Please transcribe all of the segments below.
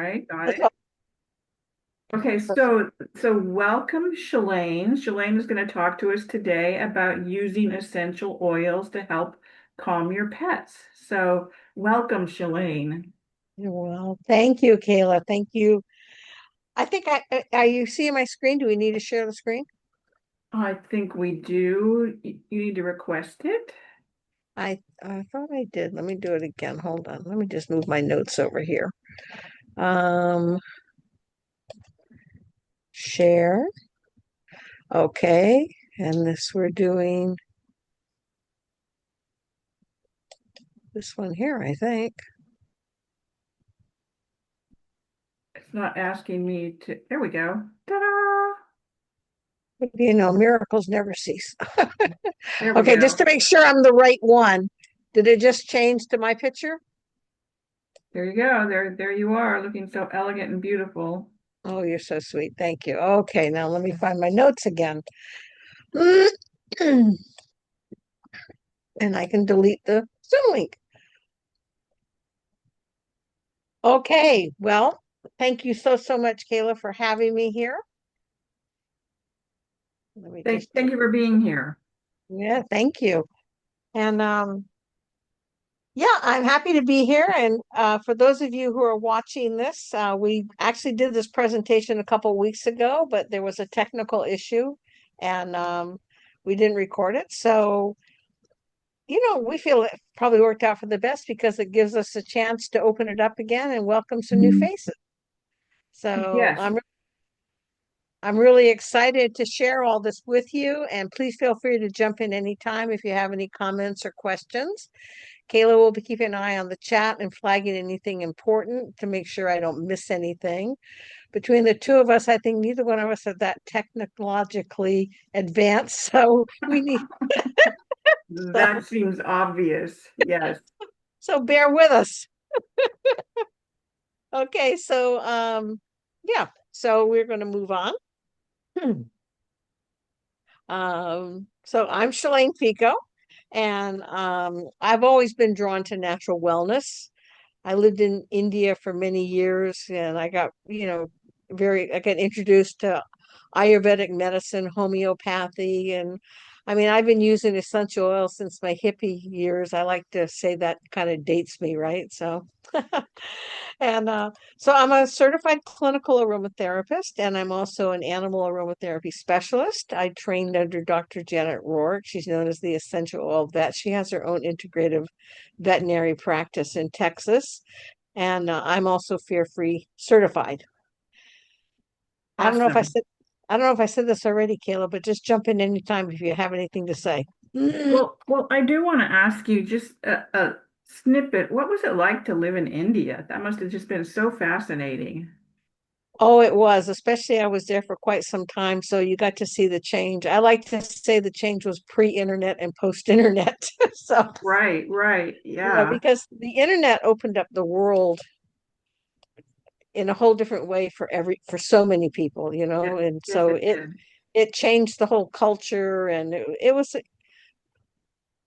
right, got That's it. Okay, so welcome, Shelayne. Shelayne is going to talk to us today about using essential oils to help calm your pets. So welcome, Shelayne. well, thank you, Kayla. Thank you. I think are you seeing my screen? Do we need to share the screen? I think we do. You need to request it. I thought I did. Let me do it again. Hold on. Let me just move my notes over here. Um, Share. Okay. And this we're doing this one here, I think. It's not asking me to. There we go. Ta-da! But, you know, miracles never cease. There we Okay, just go. to make sure I'm the right one. Did it just change to my picture? There you go. There you are, looking so elegant and beautiful. Oh, you're so sweet. Thank you. Okay, now let me find my notes again. And I can delete the Zoom link. Okay, well, thank you so much, Kayla, for having me here. Let me Thank, just thank you for being here. yeah, thank you. And yeah, I'm happy to be here. And for those of you who are watching this, we actually did this presentation a couple of weeks ago, but there was a technical issue and we didn't record it. So, we feel it probably worked out for the best because it gives us a chance to open it up again and welcome some new faces. So Yes. I'm really excited to share all this with you, and please feel free to jump in anytime if you have any comments or questions. Kayla will be keeping an eye on the chat and flagging anything important to make sure I don't miss anything. Between the two of us, I think neither one of us are that technologically advanced, so we need so That seems obvious. Yes. so bear with us. Okay, so yeah, so we're going to move on. So I'm Shelayne Fico, and I've always been drawn to natural wellness. I lived in India for many years, and I got introduced to Ayurvedic medicine, homeopathy, and I mean, I've been using essential oils since my hippie years. I like to say that kind of dates me, right? So, and so I'm a certified clinical aromatherapist, and I'm also an animal aromatherapy specialist. I trained under Dr. Janet Rourke. She's known as the essential oil vet. She has her own integrative veterinary practice in Texas, and I'm also fear-free certified. I don't know if I Awesome. said I don't know if I said this already, Kayla, but just jump in anytime if you have anything to say. Well, I do want to ask you just a snippet. What was it like to live in India? That must have just been so fascinating. Oh, it was, especially I was there for quite some time, so you got to see the change. I like to say the change was pre-internet and post-internet. So, Right, right. Yeah. because the internet opened up the world in a whole different way for so many people, Yes, and yes, so it it did. it changed the whole culture, and it was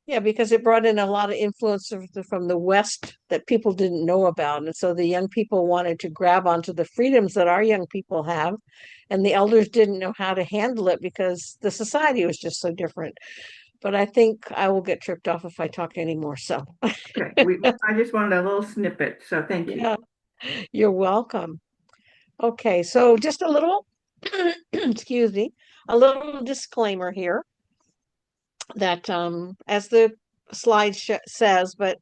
yeah, because it brought in a lot of influence from the West that people didn't know about. And so the young people wanted to grab onto the freedoms that our young people have. And the elders didn't know how to handle it because the society was just so different. But I think I will get tripped off if I talk anymore. So, Okay. I just wanted a little snippet, so thank you. yeah, you're welcome. Okay, so just a little, excuse me, a little disclaimer here that, as the slide says, but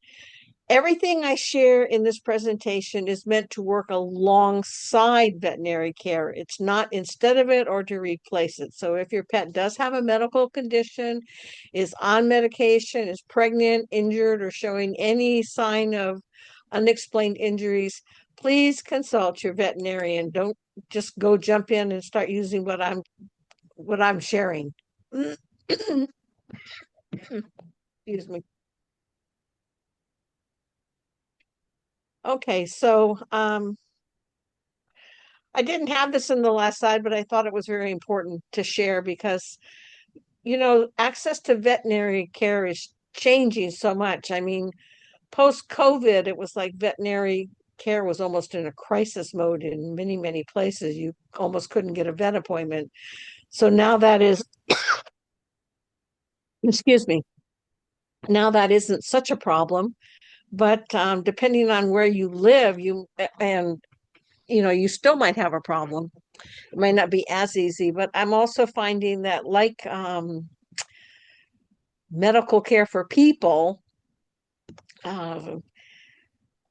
everything I share in this presentation is meant to work alongside veterinary care. It's not instead of it or to replace it. So if your pet does have a medical condition, is on medication, is pregnant, injured, or showing any sign of unexplained injuries, please consult your veterinarian. Don't just go jump in and start using what I'm sharing. Excuse me. Okay, so I didn't have this in the last slide, but I thought it was very important to share because, access to veterinary care is changing so much. I mean, post-COVID, it was like veterinary. care was almost in a crisis mode in many, many places. You almost couldn't get a vet appointment. So now that is, excuse me, now that isn't such a problem. But depending on where you live, and you still might have a problem. It might not be as easy, but I'm also finding that like medical care for people, uh,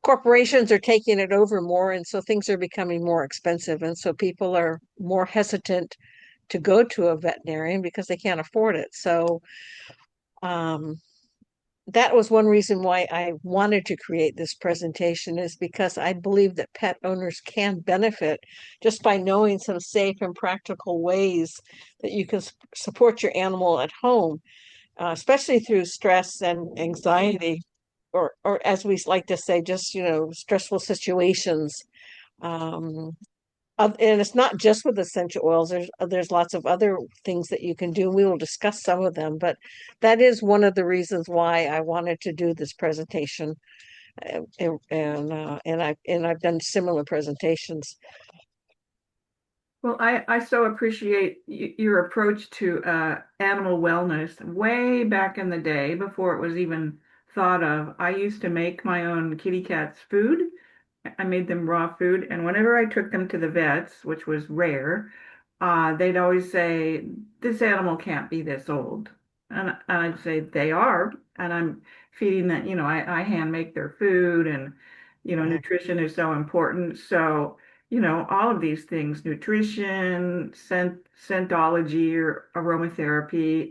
corporations are taking it over more, and so things are becoming more expensive, and so people are more hesitant to go to a veterinarian because they can't afford it. So um, that was one reason why I wanted to create this presentation, is because I believe that pet owners can benefit just by knowing some safe and practical ways that you can support your animal at home, especially through stress and anxiety, or as we like to say, just, stressful situations. Um, and it's not just with essential oils. There's lots of other things that you can do. We will discuss some of them, but that is one of the reasons why I wanted to do this presentation. And I've done similar presentations. Well, I so appreciate your approach to animal wellness way back in the day before it was even thought of. I used to make my own kitty cats food. I made them raw food, and whenever I took them to the vets, which was rare, they'd always say, "This animal can't be this old," and I'd say, "They are," and I'm feeding that. I hand make their food, and Yeah. nutrition is so important. So, all of these things, nutrition, scentology or aromatherapy,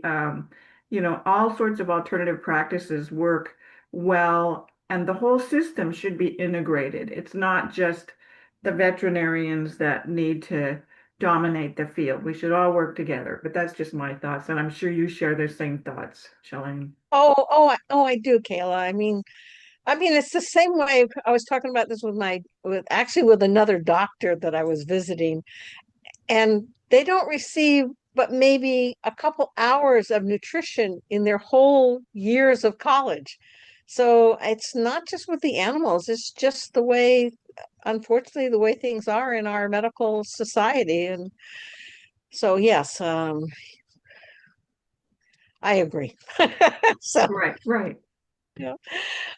all sorts of alternative practices work well, and the whole system should be integrated. It's not just the veterinarians that need to dominate the field. We should all work together. But that's just my thoughts, and I'm sure you share the same thoughts, Shelayne. Oh, I do, Kayla. I mean, it's the same way. I was talking about this with another doctor that I was visiting, and they don't receive but maybe a couple hours of nutrition in their whole years of college. So it's not just with the animals, it's just unfortunately, the way things are in our medical society. And so, yes, I agree. So, Right, right. yeah.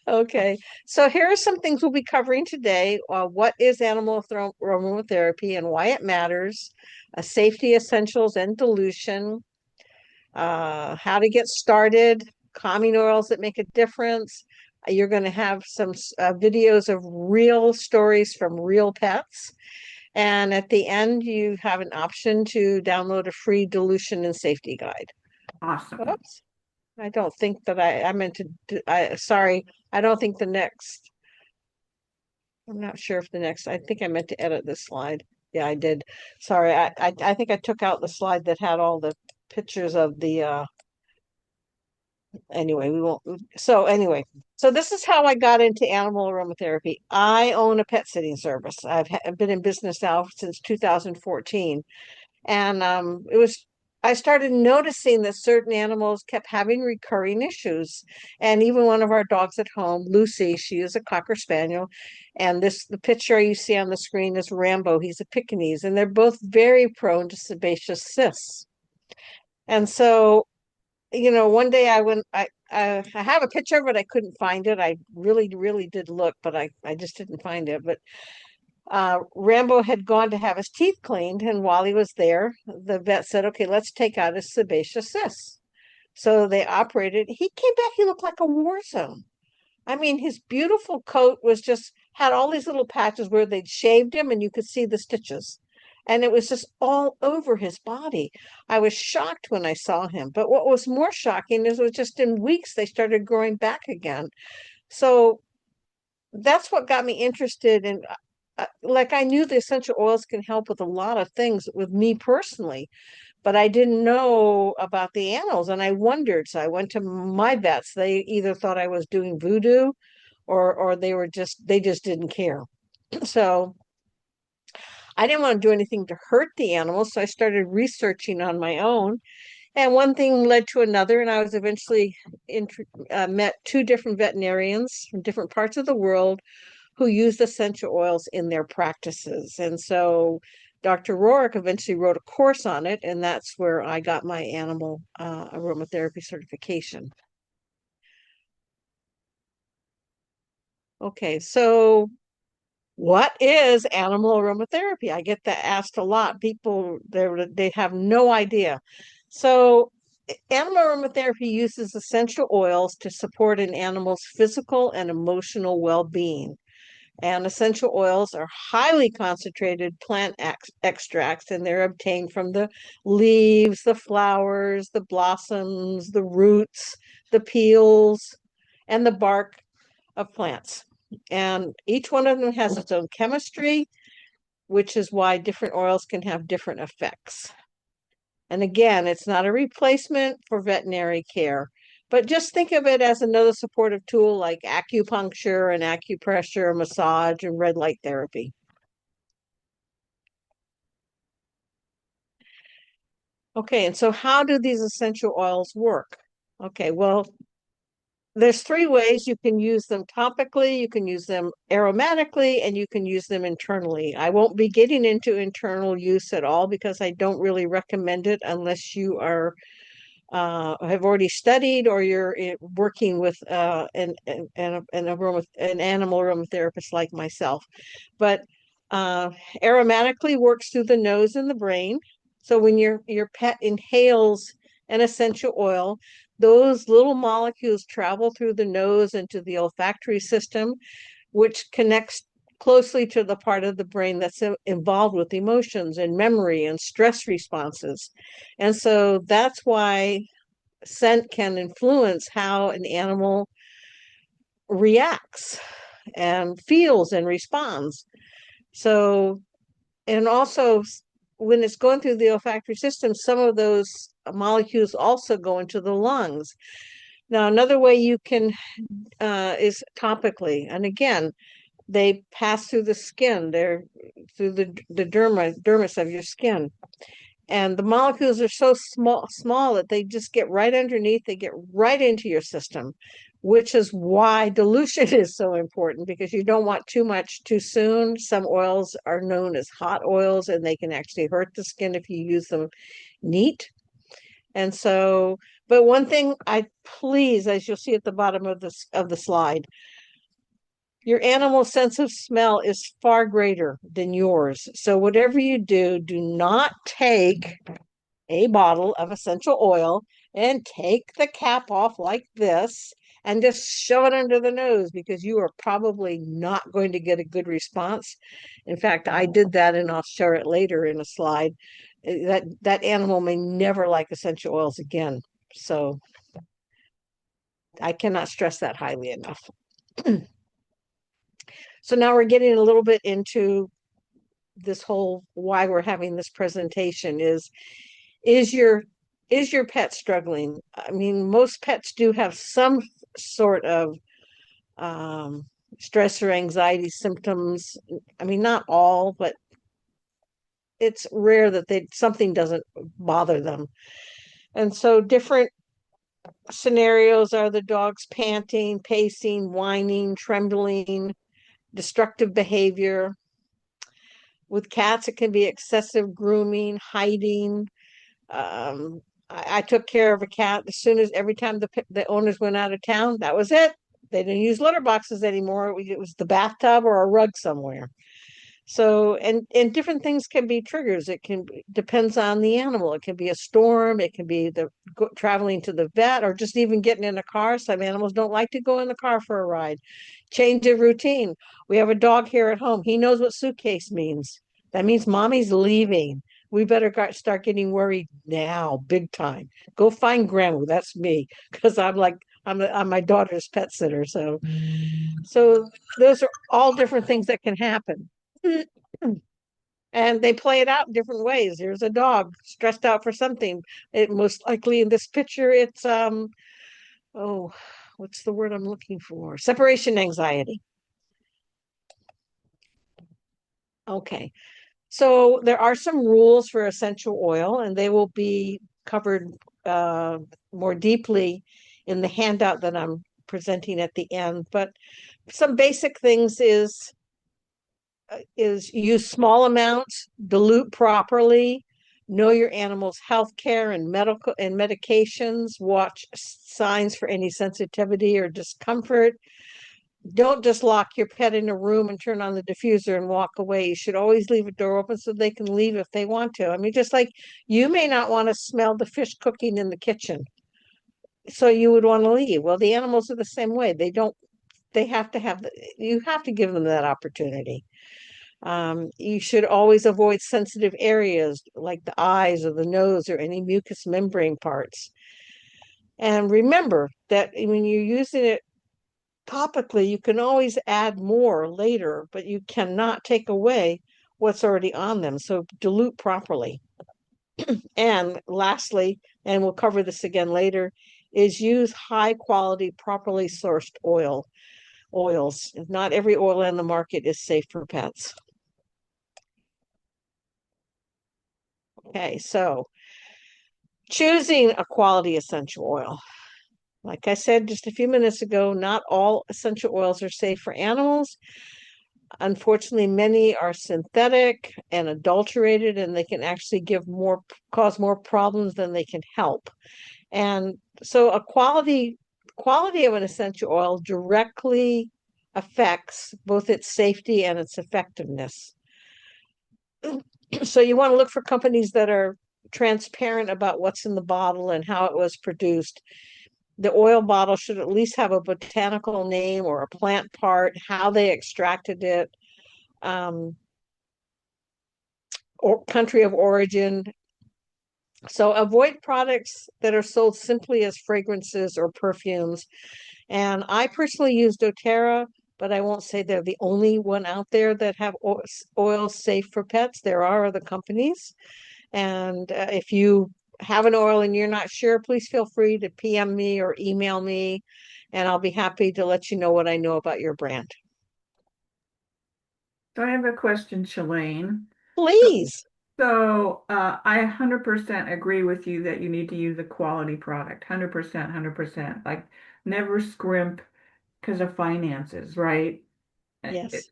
Okay. So here are some things we'll be covering today. What is aromatherapy and why it matters, safety essentials and dilution, how to get started, calming oils that make a difference. You're going to have some videos of real stories from real pets. And at the end, you have an option to download a free dilution and safety guide. Awesome. Oops. I don't think that I meant to sorry, I don't think I'm not sure if I think I meant to edit this slide. Yeah, I did. Sorry, I think I took out the slide that had all the pictures of the anyway, we won't. So this is how I got into animal aromatherapy. I own a pet sitting service. I've been in business now since 2014. And I started noticing that certain animals kept having recurring issues. And even one of our dogs at home, Lucy, she is a Cocker Spaniel. And the picture you see on the screen is Rambo. He's a Pekingese, and they're both very prone to sebaceous cysts. And so, one day I have a picture, but I couldn't find it. I really, really did look, but I just didn't find it. But Rambo had gone to have his teeth cleaned, and while he was there, the vet said, "Okay, let's take out his sebaceous cyst." So they operated. He came back, he looked like a war zone. I mean, his beautiful coat was just had all these little patches where they'd shaved him, and you could see the stitches. And it was just all over his body. I was shocked when I saw him. But what was more shocking is it was just in weeks they started growing back again. So that's what got me interested in like I knew the essential oils can help with a lot of things with me personally, but I didn't know about the animals, and I wondered. So I went to my vets. They either thought I was doing voodoo, or they just didn't care. So I didn't want to do anything to hurt the animals, so I started researching on my own. And one thing led to another, and I was eventually met two different veterinarians from different parts of the world who used essential oils in their practices. And so Dr. Rourke eventually wrote a course on it, and that's where I got my animal aromatherapy certification. Okay, so what is animal aromatherapy? I get that asked a lot. People they have no idea. So animal aromatherapy uses essential oils to support an animal's physical and emotional well-being. And essential oils are highly concentrated plant extracts, and they're obtained from the leaves, the flowers, the blossoms, the roots, the peels, and the bark of plants. And each one of them has its own chemistry, which is why different oils can have different effects. And again, it's not a replacement for veterinary care, but just think of it as another supportive tool like acupuncture and acupressure, massage, and red light therapy. Okay, and so how do these essential oils work? Okay, well, there's three ways you can use them topically, you can use them aromatically, and you can use them internally. I won't be getting into internal use at all because I don't really recommend it unless you are have already studied or you're working with an animal aromatherapist like myself. But aromatically works through the nose and the brain. So when your pet inhales an essential oil, those little molecules travel through the nose into the olfactory system, which connects closely to the part of the brain that's involved with emotions and memory and stress responses. And so that's why scent can influence how an animal reacts and feels and responds. So, and also when it's going through the olfactory system, some of those molecules also go into the lungs. Now, another way you can is topically. And again, they pass through the skin. They're through the dermis of your skin. And the molecules are so small that they just get right underneath, they get right into your system, which is why dilution is so important because you don't want too much too soon. Some oils are known as hot oils and they can actually hurt the skin if you use them neat. And so, but one thing I please, as you'll see at the bottom of the slide, your animal's sense of smell is far greater than yours. So whatever you do, do not take a bottle of essential oil and take the cap off like this and just shove it under the nose because you are probably not going to get a good response. In fact, I did that and I'll share it later in a slide. That animal may never like essential oils again. So I cannot stress that highly enough. So now we're getting a little bit into this whole why we're having this presentation is your is your pet struggling? I mean, most pets do have some sort of um, stress or anxiety symptoms. I mean, not all, but it's rare that they something doesn't bother them. And so different scenarios are the dogs panting, pacing, whining, trembling, destructive behavior. With cats, it can be excessive grooming, hiding. I took care of a cat as soon as every time the owners went out of town, that was it. They didn't use litter boxes anymore. It was the bathtub or a rug somewhere. So, and different things can be triggers. It can depends on the animal. It can be a storm. It can be traveling to the vet or just even getting in a car. Some animals don't like to go in the car for a ride. Change of routine. We have a dog here at home. He knows what suitcase means. That means mommy's leaving. We better start getting worried now, big time. Go find grandma. That's me because I'm my daughter's pet sitter. So those are all different things that can happen. And they play it out in different ways. There's a dog stressed out for something. It most likely in this picture, it's oh, what's the word I'm looking for? Separation anxiety. Okay. So there are some rules for essential oil, and they will be covered more deeply in the handout that I'm presenting at the end. But some basic things is use small amounts, dilute properly, know your animal's health care and medical and medications, watch signs for any sensitivity or discomfort. Don't just lock your pet in a room and turn on the diffuser and walk away. You should always leave a door open so they can leave if they want to. I mean, just like you may not want to smell the fish cooking in the kitchen, so you would want to leave. Well, the animals are the same way. They have to have you have to give them that opportunity. You should always avoid sensitive areas like the eyes or the nose or any mucous membrane parts. And remember that when you're using it topically, you can always add more later, but you cannot take away what's already on them. So dilute properly. And lastly, and we'll cover this again later, is use high quality, properly sourced oils. Not every oil in the market is safe for pets. Okay, so choosing a quality essential oil. Like I said just a few minutes ago, not all essential oils are safe for animals. Unfortunately, many are synthetic and adulterated, and they can actually cause more problems than they can help. And so a quality of an essential oil directly affects both its safety and its effectiveness. So you want to look for companies that are transparent about what's in the bottle and how it was produced. The oil bottle should at least have a botanical name or a plant part, how they extracted it, um, or country of origin. So avoid products that are sold simply as fragrances or perfumes. And I personally use doTERRA, but I won't say they're the only one out there that have oils safe for pets. There are other companies. And if you have an oil and you're not sure, please feel free to PM me or email me, and I'll be happy to let you know what I know about your brand. So I have a question, Shalane. Please. I 100% agree with you that you need to use a quality product. 100%, 100%. Like never scrimp because of finances, right? Uh, it- Yes.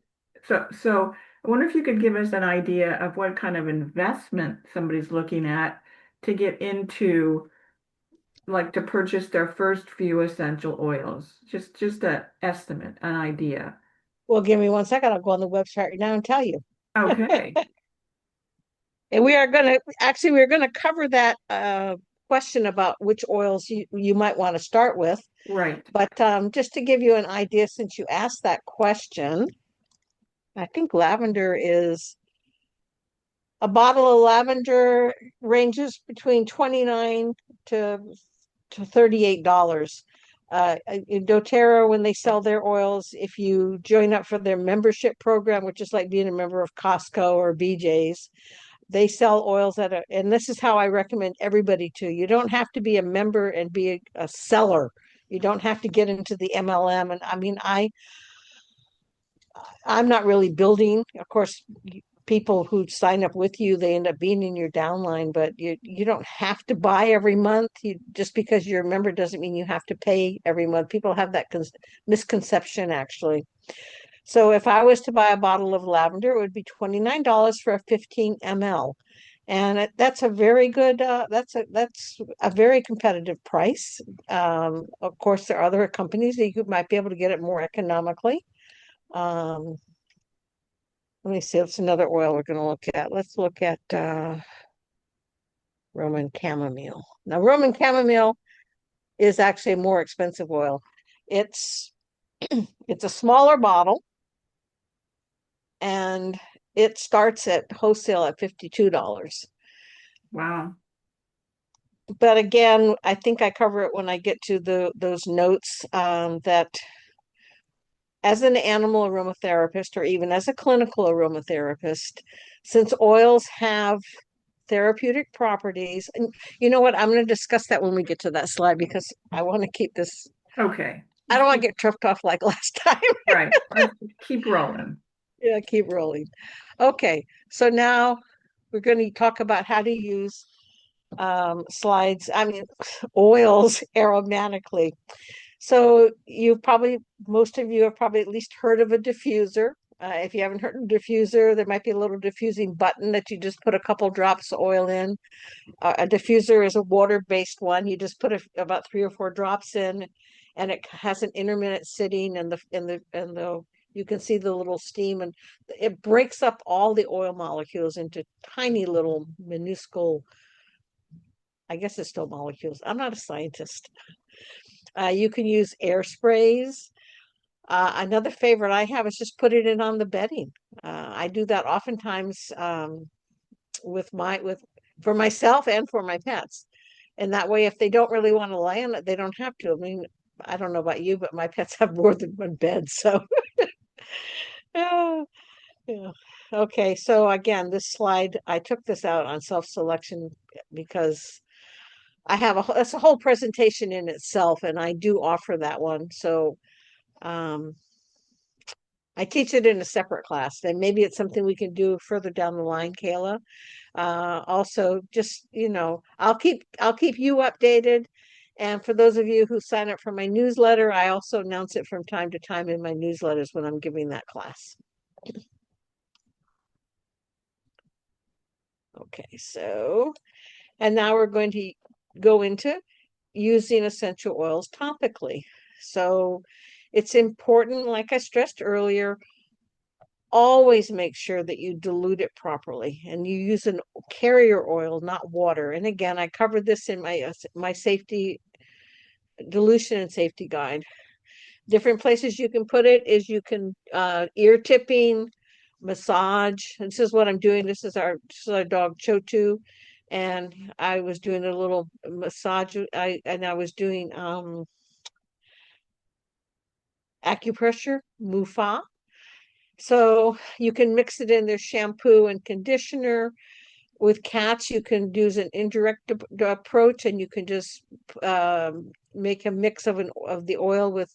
So I wonder if you could give us an idea of what kind of investment somebody's looking at to get into, like to purchase their first few essential oils. Just a estimate, an idea. Well, give me 1 second. I'll go on the website right now and tell you. Okay, And we are going to actually we're going to cover that question about which oils you might want to start with. right. But just to give you an idea, since you asked that question, I think lavender is a bottle of lavender ranges between 29 to $38. In doTERRA, when they sell their oils, if you join up for their membership program, which is like being a member of Costco or BJ's, they sell oils and this is how I recommend everybody to. You don't have to be a member and be a seller. You don't have to get into the MLM. And I mean, I'm not really building. Of course, people who sign up with you, they end up being in your downline, but you don't have to buy every month. Just because you're a member doesn't mean you have to pay every month. People have that misconception actually. So if I was to buy a bottle of lavender, it would be $29 for a 15 ml. And that's a very good that's a very competitive price. Of course, there are other companies that you might be able to get it more economically. Um, Let me see. That's another oil we're going to look at. Let's look at Roman chamomile. Now, Roman chamomile is actually a more expensive oil. It's it's a smaller bottle, and it starts at wholesale at $52. Wow. But again, I think I cover it when I get to those notes that as an animal aromatherapist or even as a clinical aromatherapist, since oils have therapeutic properties. And you know what? I'm going to discuss that when we get to that slide because I want to keep this, Okay. I Let's don't want to keep get tripped off like last time. right. Let's keep rolling. Yeah, keep rolling. Okay, so now we're going to talk about how to use slides, I mean, oils aromatically. So most of you have probably at least heard of a diffuser. If you haven't heard of a diffuser, there might be a little diffusing button that you just put a couple drops of oil in. A diffuser is a water-based one. You just put about 3 or 4 drops in, and it has an intermittent sitting, and the you can see the little steam, and it breaks up all the oil molecules into tiny little minuscule. I guess it's still molecules. I'm not a scientist. You can use air sprays. Another favorite I have is just put it in on the bedding. I do that oftentimes with for myself and for my pets. And that way, if they don't really want to lay on it, they don't have to. I mean, I don't know about you, but my pets have more than one bed. So, yeah, yeah. Okay. So again, this slide, I took this out on self-selection because that's a whole presentation in itself, and I do offer that one. So, um, I teach it in a separate class, and maybe it's something we can do further down the line, Kayla. Also, just I'll keep you updated. And for those of you who sign up for my newsletter, I also announce it from time to time in my newsletters when I'm giving that class. Okay, and now we're going to go into using essential oils topically. So it's important, like I stressed earlier, always make sure that you dilute it properly and you use an carrier oil, not water. And again, I covered this in my safety dilution and safety guide. Different places you can put it is you can ear tipping, massage. This is what I'm doing. This is our dog Chotu, and I was doing a little massage. I was doing acupressure, mufa. So you can mix it in their shampoo and conditioner. With cats, you can use an indirect approach, and you can just make a mix of the oil with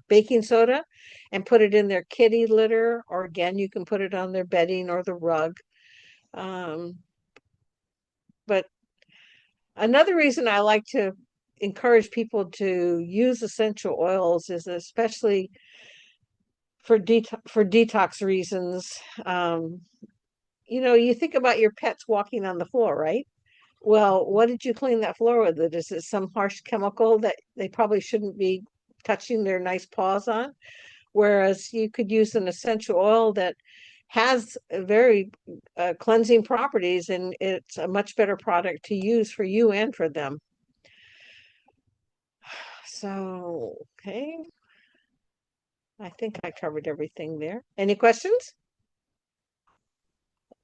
baking soda and put it in their kitty litter, or again, you can put it on their bedding or the rug. Um, but another reason I like to encourage people to use essential oils is especially for detox reasons. Um, you think about your pets walking on the floor, right? Well, what did you clean that floor with? Is it some harsh chemical that they probably shouldn't be touching their nice paws on? Whereas you could use an essential oil that has very cleansing properties, and it's a much better product to use for you and for them. So, okay, I think I covered everything there. Any questions?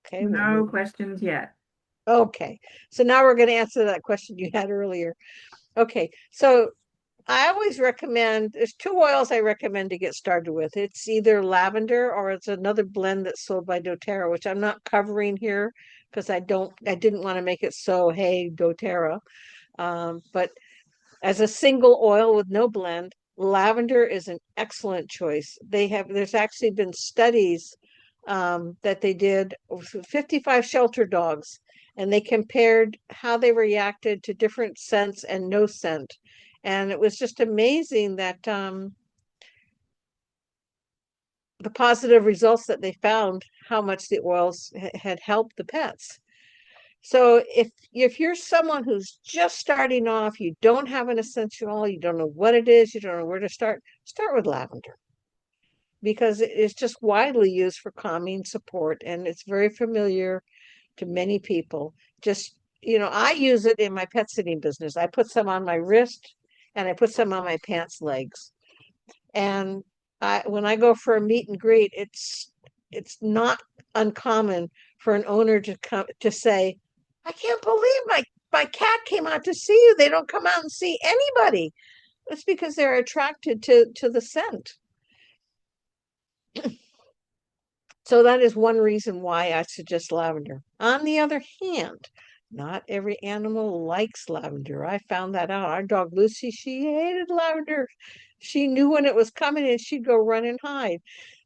Okay, we'll No move. questions yet. Okay, so now we're going to answer that question you had earlier. Okay, so I always recommend, there's 2 oils I recommend to get started with. It's either lavender or it's another blend that's sold by doTERRA, which I'm not covering here because I didn't want to make it so, hey, doTERRA. But as a single oil with no blend, lavender is an excellent choice. There's actually been studies that they did with 55 shelter dogs, and they compared how they reacted to different scents and no scent. And it was just amazing that the positive results that they found, how much the oils had helped the pets. So if you're someone who's just starting off, you don't have an essential oil, you don't know what it is, you don't know where to start with lavender because it's just widely used for calming support and it's very familiar to many people. Just, I use it in my pet sitting business. I put some on my wrist and I put some on my pants legs. And when I go for a meet and greet, it's not uncommon for an owner to come to say, "I can't believe my cat came out to see you. They don't come out and see anybody." It's because they're attracted to the scent. So that is one reason why I suggest lavender. On the other hand, not every animal likes lavender. I found that out. Our dog Lucy, she hated lavender. She knew when it was coming and she'd go run and hide.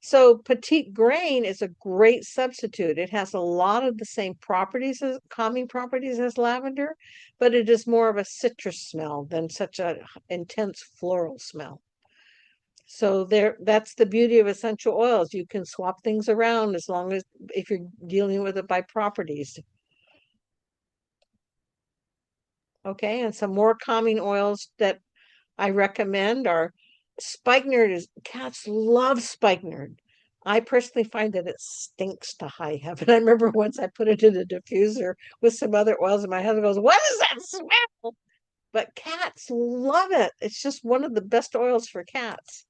So petite grain is a great substitute. It has a lot of the same properties as calming properties as lavender, but it is more of a citrus smell than such a intense floral smell. So that's the beauty of essential oils. You can swap things around as long as if you're dealing with it by properties. Okay, and some more calming oils that I recommend are spikenard. Cats love spikenard. I personally find that it stinks to high heaven. I remember once I put it in a diffuser with some other oils, and my husband goes, "What is that smell?" But cats love it. It's just one of the best oils for cats.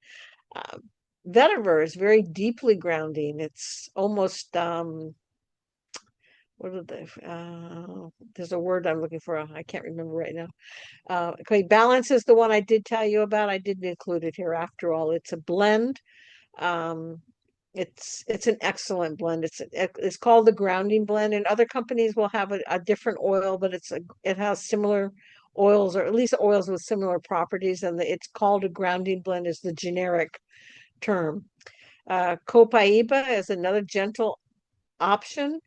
Um, Vetiver is very deeply grounding. It's almost what are there's a word I'm looking for. I can't remember right now. Okay, Balance is the one I did tell you about. I didn't include it here after all. It's a blend. Um, it's an excellent blend. It's called the grounding blend, and other companies will have a different oil, but it has similar oils, or at least oils with similar properties, and it's called a grounding blend is the generic term. Copaiba is another gentle option.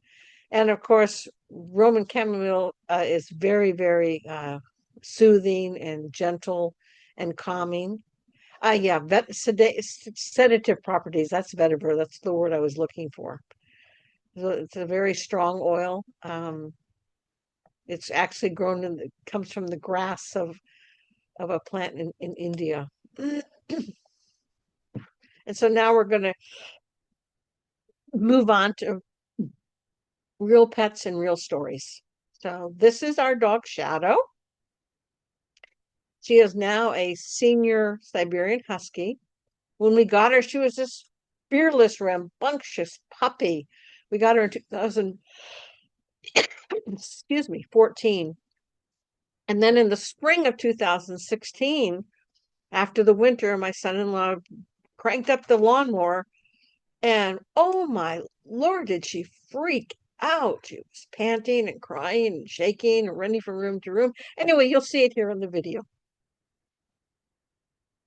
And of course, Roman chamomile is very, very soothing and gentle and calming. Yeah, sedative properties. That's vetiver. That's the word I was looking for. So it's a very strong oil. It's actually comes from the grass of a plant in India. And so now we're going to move on to real pets and real stories. So this is our dog Shadow. She is now a senior Siberian Husky. When we got her, she was this fearless, rambunctious puppy. We got her in 2000, excuse me, 14. And then in the spring of 2016, after the winter, my son-in-law cranked up the lawnmower, and oh my Lord, did she freak out. She was panting and crying and shaking and running from room to room. Anyway, you'll see it here in the video.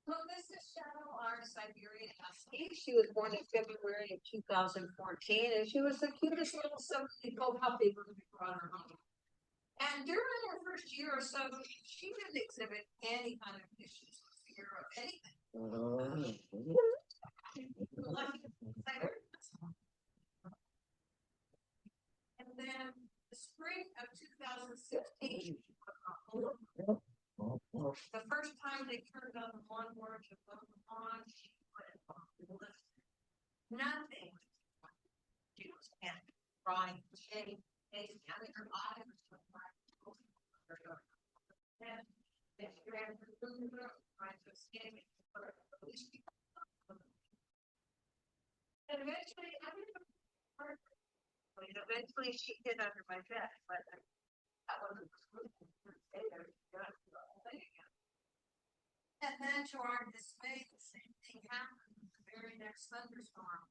So this is Shadow, our Siberian Husky. She was born in February of 2014, and she was the cutest little 7-week-old puppy when we brought her home. And during her first year or so, she didn't exhibit any kind of issues or fear of anything. And then the spring of 2016, the first time they turned on the lawnmower to put them on, she put it on the list. Nothing. She was crying, shaking, having her eyes were and they ran through the room trying to escape it. And eventually she hid under my bed, but that wasn't and then to our dismay, the same thing happened the very next thunderstorm.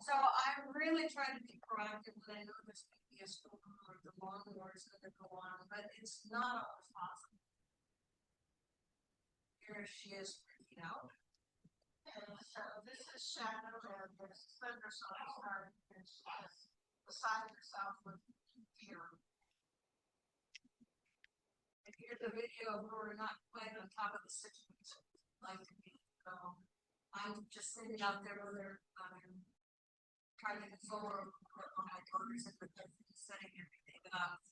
So I really try to be proactive when I know there's going to be a storm or the lawnmower is going to go on, but it's not always possible. Here she is freaking out. And so this is Shadow, and there's thunderstorm starting, and she is beside herself with fear. And here's a video where we're not quite on top of the situation like to be. So I'm just sitting out there with her. Trying to console on my daughters and setting everything up.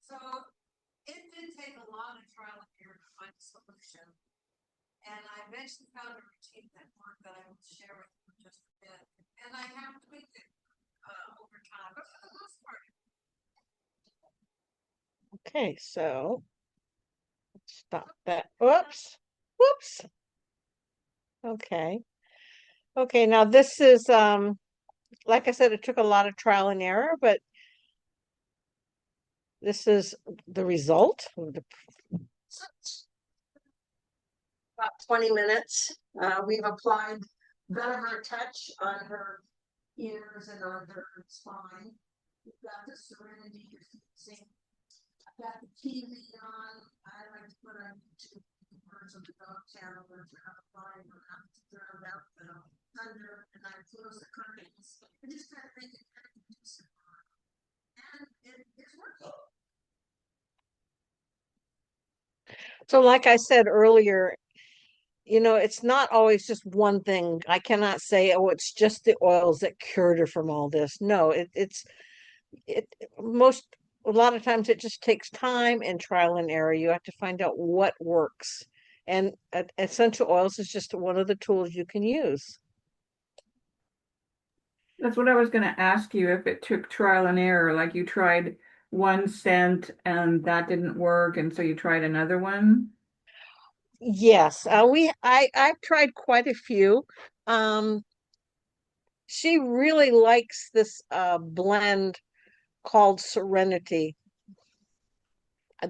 So it did take a lot of trial and error to find a solution. And I eventually found a routine that worked that I will share with you in just a bit. And I have tweaked it over time, but for the most part. Okay, so stop that. Whoops. Whoops. Okay. Okay, now this is like I said, it took a lot of trial and error, but this is the result. About 20 minutes. We've applied Vetiver Touch on her ears and on her spine. We've got the Serenity diffusing. I've got the TV on. I like to put on YouTube birds of the dog channel, which are flying around to turn about them. So, like I said earlier, it's not always just one thing. I cannot say, oh, it's just the oils that cured her from all this. No, it most a lot of times it just takes time and trial and error. You have to find out what works. And essential oils is just one of the tools you can use. That's what I was going to ask you if it took trial and error, like you tried one scent and that didn't work, and so you tried another one. Yes, I've tried quite a few. Um, she really likes this blend called Serenity. I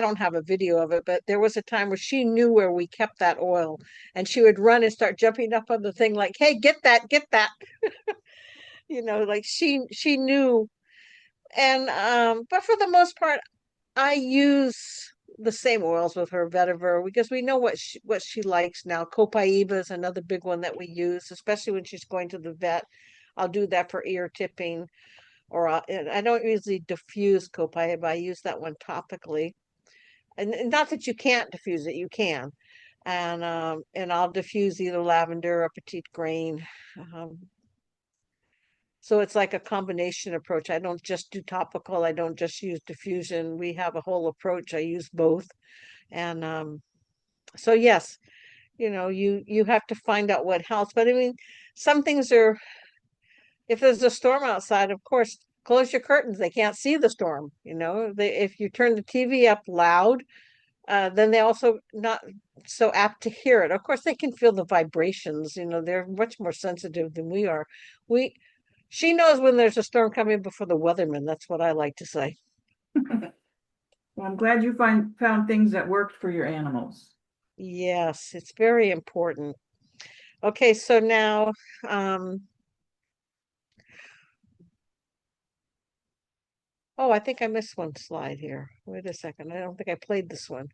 don't have a video of it, but there was a time where she knew where we kept that oil, and she would run and start jumping up on the thing like, "Hey, get that." Like she knew. And but for the most part, I use the same oils with her vetiver because we know what she likes now. Copaiba is another big one that we use, especially when she's going to the vet. I'll do that for ear tipping, or and I don't usually diffuse copaiba. I use that one topically, and not that you can't diffuse it, you can. And I'll diffuse either lavender or petite grain. Um, so it's like a combination approach. I don't just do topical. I don't just use diffusion. We have a whole approach. I use both. And so yes, you have to find out what helps. But I mean, some things are, if there's a storm outside, of course, close your curtains. They can't see the storm. If you turn the TV up loud, then they also not so apt to hear it. Of course, they can feel the vibrations. They're much more sensitive than we are. We She knows when there's a storm coming before the weatherman. That's what I like to say. Well, I'm glad you found things that worked for your animals. Yes, it's very important. Okay, so now, um, oh, I think I missed one slide here. Wait a second. I don't think I played this one.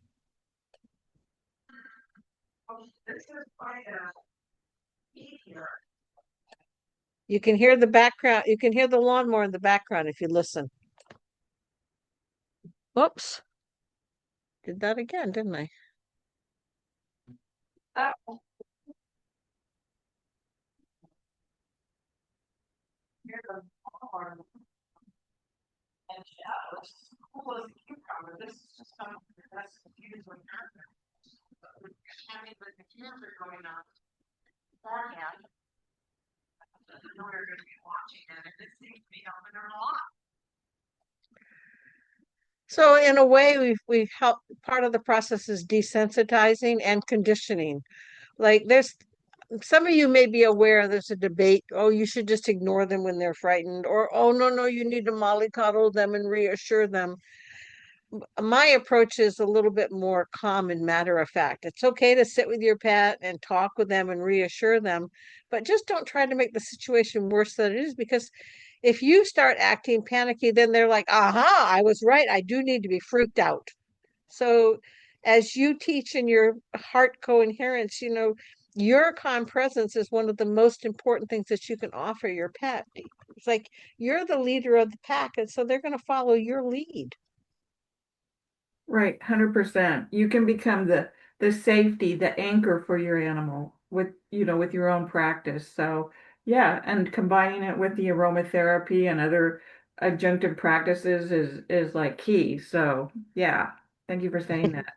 You can hear the background. You can hear the lawnmower in the background if you listen. Whoops. Did that again, didn't I? So in a way, we've helped. Part of the process is desensitizing and conditioning. Like there's some of you may be aware there's a debate. Oh, you should just ignore them when they're frightened, or oh no, you need to mollycoddle them and reassure them. My approach is a little bit more calm and matter of fact. It's okay to sit with your pet and talk with them and reassure them, but just don't try to make the situation worse than it is, because if you start acting panicky, then they're like, aha, I was right. I do need to be freaked out. So as you teach in your heart coherence, your calm presence is one of the most important things that you can offer your pet. It's like you're the leader of the pack, and so they're going to follow your lead. Right, 100%. You can become the safety, the anchor for your animal with your own practice. So, yeah, and combining it with the aromatherapy and other adjunctive practices is like key. So, yeah, thank you for saying that.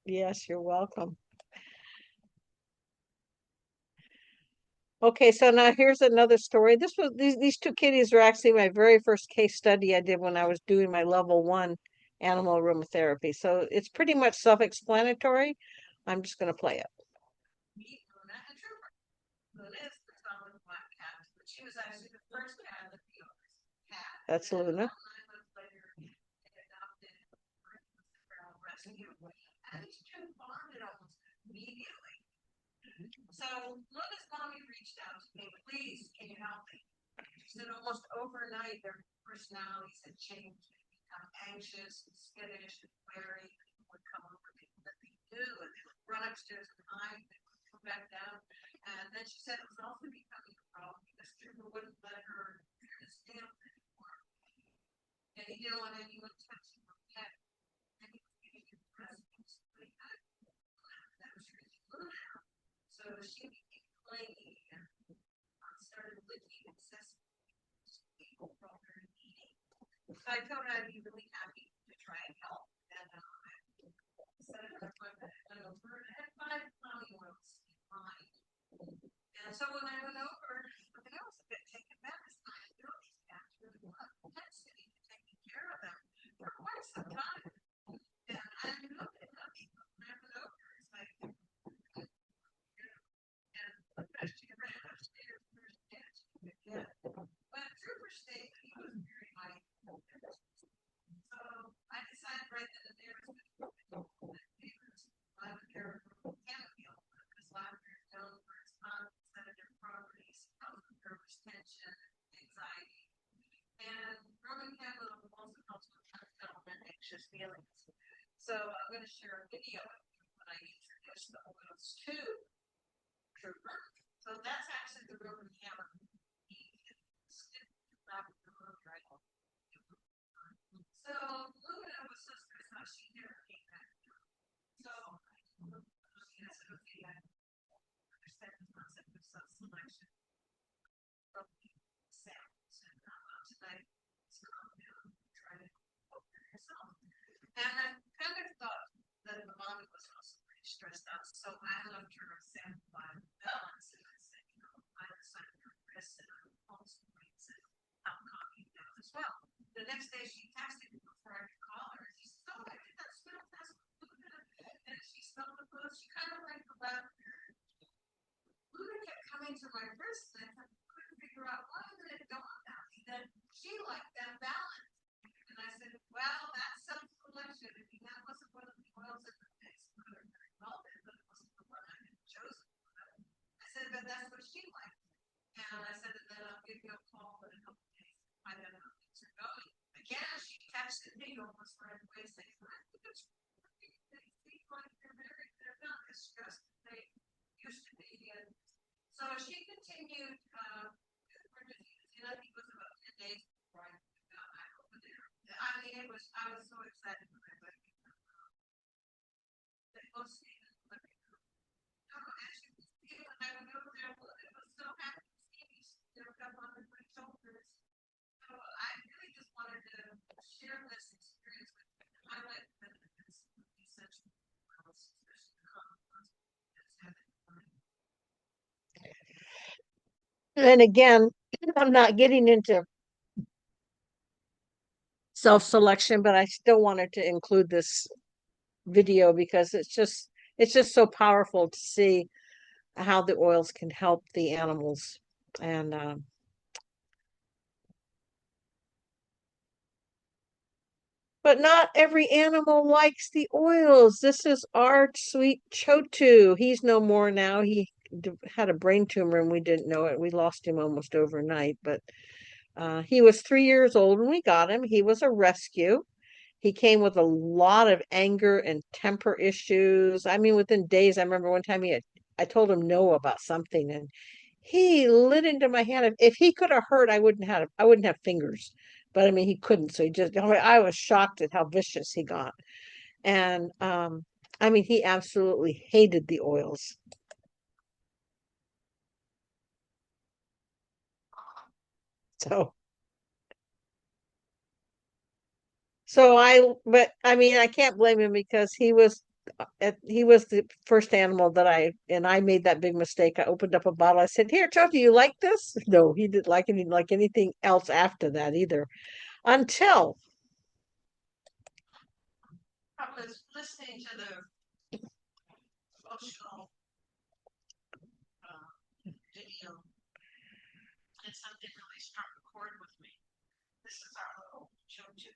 Yes, you're welcome. Okay, so now here's another story. These two kitties are actually my very first case study I did when I was doing my level 1 animal aromatherapy. So it's pretty much self-explanatory. I'm just going to play it. That's Luna. So Luna's mommy reached out to me, please, can you help me? She said almost overnight their personalities had changed. They'd become anxious and skittish and wary. People would come over, people that they knew, and they would run upstairs and hide, they would come back down. And then she said it was also becoming a problem because Trooper wouldn't let her turn his stamp anymore. And he didn't want anyone touching her pet. And he was getting impressed. That was really good. So she became clingy and started licking incessantly people from her eating. So I told her I'd be really happy to try and help. And I set an appointment and over. I had 5 pounds in mind. And so when I went over, I was a bit taken back. I know these cats really want pet sitting and taking care of them for quite some time. And I know they love people. When I went over, it's like, and she ran upstairs for her dance again. But Trooper stayed, he was very high. So I decided right then and there lavender chamomile because lavender is known for its non-sedative properties, helps with nervous tension, anxiety, and Roman chamomile also helps with unsettlement, anxious feelings. So I'm going to share a video when I introduce the oils to Trooper. So that's actually the Roman chamomile. So Luna was so stressed out she never came back. So I said, okay, I understand the concept of self-selection from samples and tonight let's calm down and try to open yourself. And I kind of thought that the mom was also pretty stressed out, so I left her a sample by balance and I said, I decided her wrist and her pulse points and how calm you down as well. The next day she texted me before I could call her. She said, oh, I did that smell test. And she smelled the clothes. She kind of like the lavender. Luna kept coming to my wrist and I couldn't figure out why did it dawn on me that she liked that balance. And I said, well, that's self-selection. I mean, that wasn't one of the oils in the mix. But it wasn't the one I had chosen. I said, but that's what she liked. And I said, and then I'll give you a call in a couple of days to find out how things are going. Again, she texted me almost right away saying, I think it's they seem like they're very, they're not as stressed as they used to be. And so she continued, and I think it was about 10 days before I got back over there. I mean, I was so excited when I went. They both stayed in the living room. No, actually, when I went over there, it was so happy to see me. They were up on my shoulders. So I really just wanted to share this experience with you, highlight the benefits of essential oils, especially the common ones that's having fun. And again, I'm not getting into self-selection, but I still wanted to include this video because it's just so powerful to see how the oils can help the animals. And but not every animal likes the oils. This is our sweet Chotu. He's no more now. He had a brain tumor and we didn't know it. We lost him almost overnight, but he was 3 years old when we got him. He was a rescue. He came with a lot of anger and temper issues. I mean, within days, I remember one time I told him no about something and he lit into my hand. If he could have hurt, I wouldn't have fingers. But I mean, he couldn't. So he just, I was shocked at how vicious he got. And I mean, he absolutely hated the oils. So but I mean, I can't blame him because he was the first animal and I made that big mistake. I opened up a bottle. I said, "Here, Chuck, do you like this?" No, he didn't like anything else after that either. Until I was listening to the emotional video, and something really struck a chord with me. This is our little Jojo.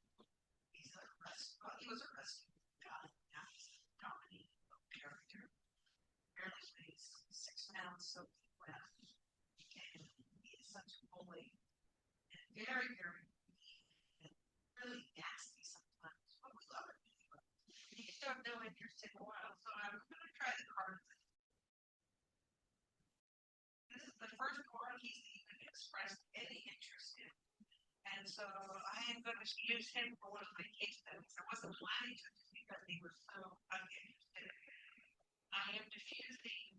He was a rescue guy. Now he's a dominating character. Barely weighs 6 pounds soaking wet. And he is such a bully and very, very mean and really nasty sometimes. But we love it. He showed no interest in oil, so I was going to try the card expressed any interest in. And so I am going to use him for one of my case studies. I wasn't planning to just because he was so uninterested. I am diffusing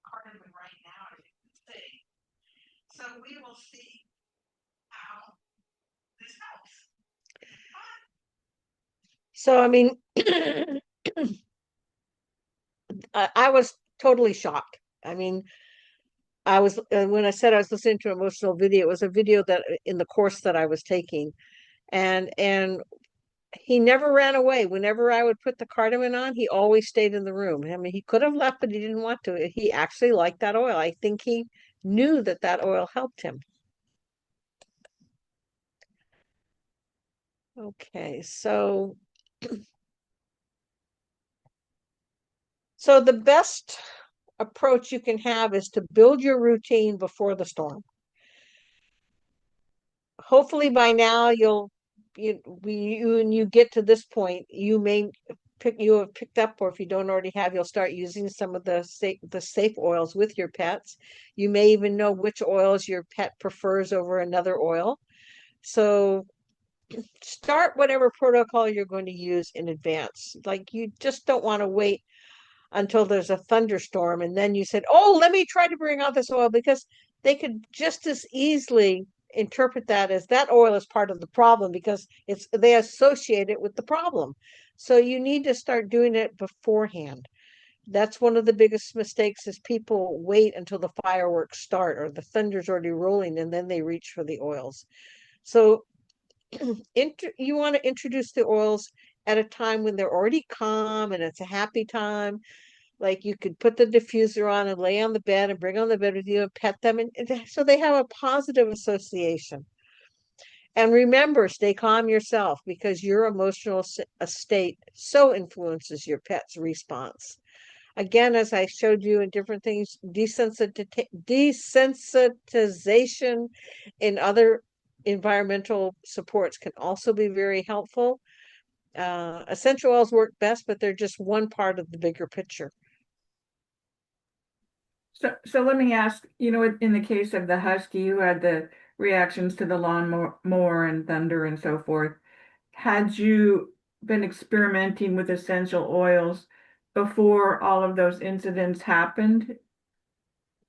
cardamom right now, as you can see. So we will see how this helps. So, I mean, I was totally shocked. I mean, I was when I said I was listening to an emotional video, it was a video that in the course that I was taking, and he never ran away. Whenever I would put the cardamom on, he always stayed in the room. I mean, he could have left, but he didn't want to. He actually liked that oil. I think he knew that that oil helped him. Okay, so the best approach you can have is to build your routine before the storm. Hopefully by now when you get to this point, you have picked up, or if you don't already have, you'll start using some of the safe oils with your pets. You may even know which oils your pet prefers over another oil. So start whatever protocol you're going to use in advance. Like, you just don't want to wait until there's a thunderstorm and then you said, oh, let me try to bring out this oil, because they could just as easily interpret that as that oil is part of the problem, because they associate it with the problem. So you need to start doing it beforehand. That's one of the biggest mistakes, is people wait until the fireworks start or the thunder's already rolling and then they reach for the oils. So you want to introduce the oils at a time when they're already calm and it's a happy time. Like, you could put the diffuser on and lay on the bed and bring on the bed with you and pet them. And so they have a positive association. And remember, stay calm yourself, because your emotional state so influences your pet's response. Again, as I showed you in different things, desensitization in other environmental supports can also be very helpful. Essential oils work best, but they're just one part of the bigger picture. So let me ask, in the case of the husky who had the reactions to the lawnmower and thunder and so forth, had you been experimenting with essential oils before all of those incidents happened?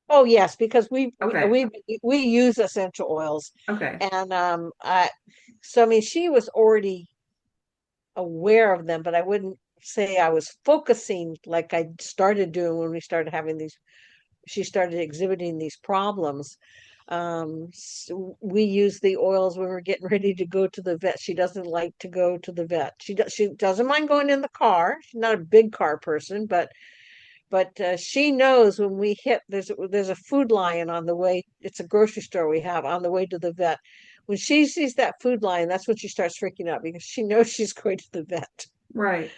Oh yes, because we we Okay, we we use essential oils, okay, and I mean, she was already aware of them, but I wouldn't say I was focusing like I started doing when we started having these. She started exhibiting these problems. So we use the oils when we're getting ready to go to the vet. She doesn't like to go to the vet. She doesn't mind going in the car. She's not a big car person, but she knows when we hit, there's a Food Lion on the way. It's a grocery store we have on the way to the vet. When she sees that Food Lion, that's when she starts freaking out, because she knows she's going to the vet. right.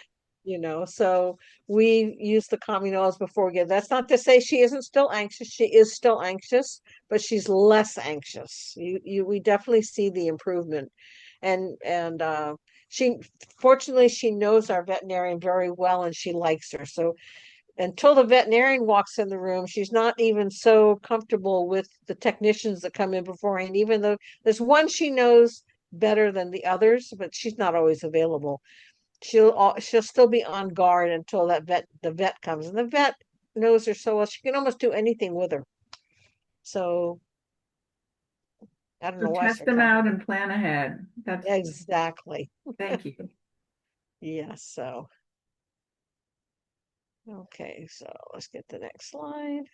So we use the calming oils before we get. That's not to say she isn't still anxious. She is still anxious, but she's less anxious. We definitely see the improvement. And she fortunately, she knows our veterinarian very well and she likes her. So until the veterinarian walks in the room, she's not even so comfortable with the technicians that come in beforehand, even though there's one she knows better than the others, but she's not always available. She'll still be on guard until the vet comes. And the vet knows her so well, she can almost do anything with her. So I don't So know why I test started them talking out about and plan ahead. it. Exactly. Thank you. Yes, so okay, so let's get the next slide.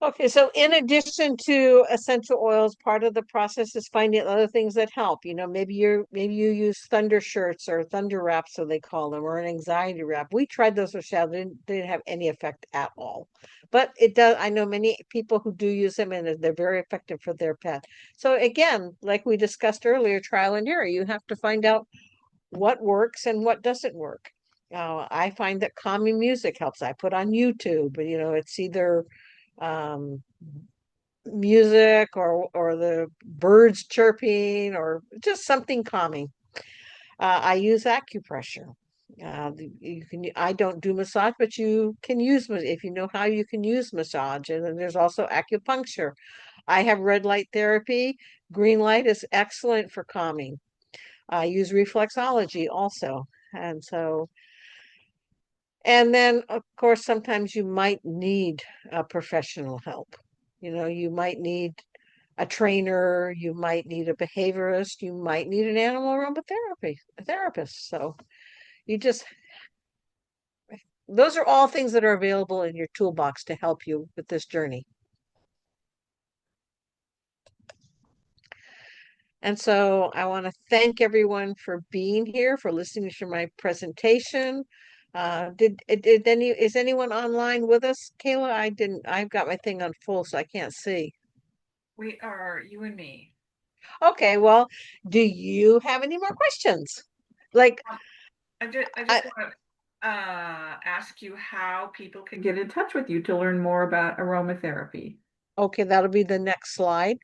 Okay, so in addition to essential oils, part of the process is finding other things that help. Maybe you use thunder shirts or thunder wraps, so they call them, or an anxiety wrap. We tried those with Shell, didn't have any effect at all. But it does. I know many people who do use them, and they're very effective for their pet. So again, like we discussed earlier, trial and error. You have to find out what works and what doesn't work. I find that calming music helps. I put on YouTube, but it's either um, music or the birds chirping or just something calming. I use acupressure. You can. I don't do massage, but you can use if you know how you can use massage. And then there's also acupuncture. I have red light therapy. Green light is excellent for calming. I use reflexology also, and so and then of course sometimes you might need professional help. You might need a trainer, you might need a behaviorist, you might need an animal aromatherapy, a therapist. So you just those are all things that are available in your toolbox to help you with this journey. And so I want to thank everyone for being here, for listening to my presentation. Is anyone online with us, Kayla? I didn't, I've got my thing on full, so I can't see. We are you and me. Okay, well, do you have any more questions? Like, Um, I just I, want to ask you how people can get in touch with you to learn more about aromatherapy. Okay, that'll be the next slide.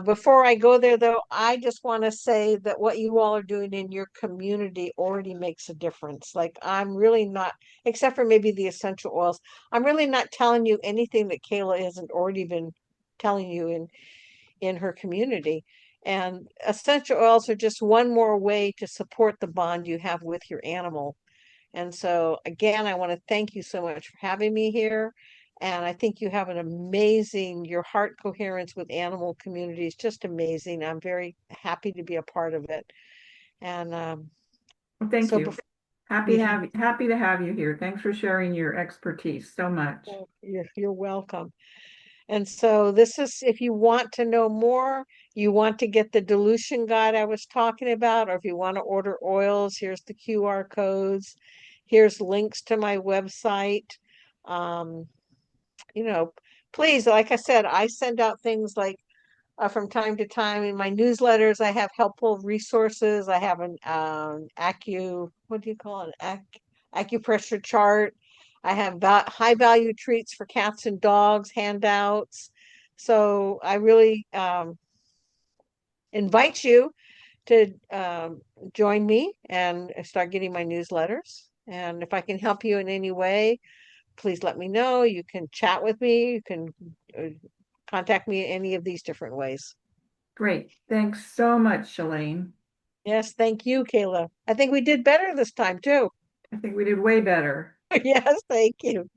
Before I go there, though, I just want to say that what you all are doing in your community already makes a difference. Like, I'm really not, except for maybe the essential oils, I'm really not telling you anything that Kayla hasn't already been telling you in her community. And essential oils are just one more way to support the bond you have with your animal. And so, again, I want to thank you so much for having me here. And I think you have your heart coherence with animal community is just amazing. I'm very happy to be a part of it. And Well, thank so you. before we, Happy to have you here. Thanks for sharing your expertise so much. oh, you're welcome. And so this is, if you want to know more, you want to get the dilution guide I was talking about, or if you want to order oils, here's the QR codes. Here's links to my website. Um, you know, please, like I said, I send out things like from time to time in my newsletters. I have helpful resources. I have an what do you call it? Acupressure chart. I have high value treats for cats and dogs, handouts. So I really invite you to join me and start getting my newsletters. And if I can help you in any way, please let me know. You can chat with me. You can uh, contact me in any of these different ways. Great. Thanks so much, Shalane. Yes, thank you, Kayla. I think we did better this time too. I think we did way better. Yes, thank you.